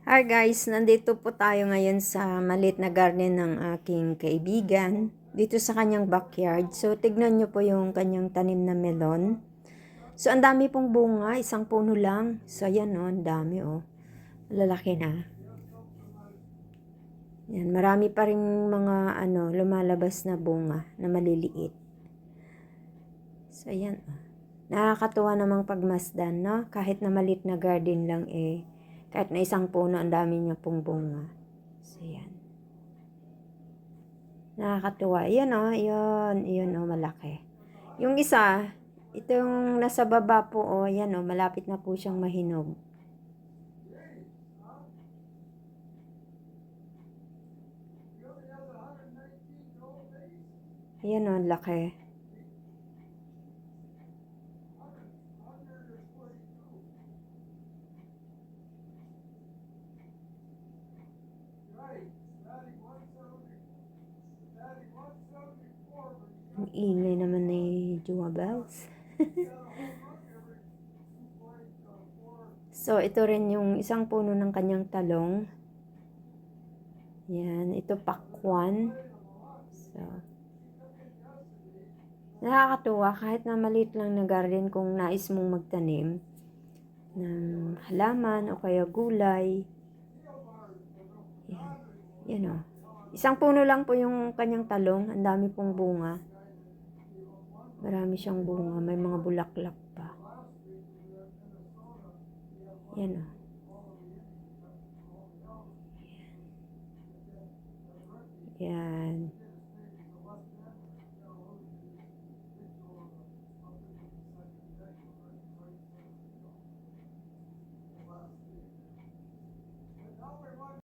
Hi guys, nandito po tayo ngayon sa maliit na garden ng aking kaibigan dito sa kanyang backyard. So tignan nyo po yung kanyang tanim na melon. So ang dami pong bunga, isang puno lang. So ayan o, ang dami o. Lalaki na. Yan, marami pa rin mga lumalabas na bunga na maliliit. So ayan o. Nakakatuwa namang pagmasdan, no? Kahit na maliit na garden lang kahit na isang puno, ang dami niya pong bunga. So, yan. Nakakatuwa. Yan o, yun o, malaki. Yung isa, ito yung nasa baba po o, yan o, malapit na po siyang mahinog. Yan o, laki. Ang ingay naman ni Juma Bells. So, ito rin yung isang puno ng kanyang talong. Yan, ito pakwan. So, nakakatuwa kahit na maliit lang na garden kung nais mong magtanim ng halaman o kaya gulay. Yan, yan o. Isang puno lang po yung kanyang talong. Ang dami pong bunga. Marami siyang bunga. May mga bulaklak pa. Yan o. Yan.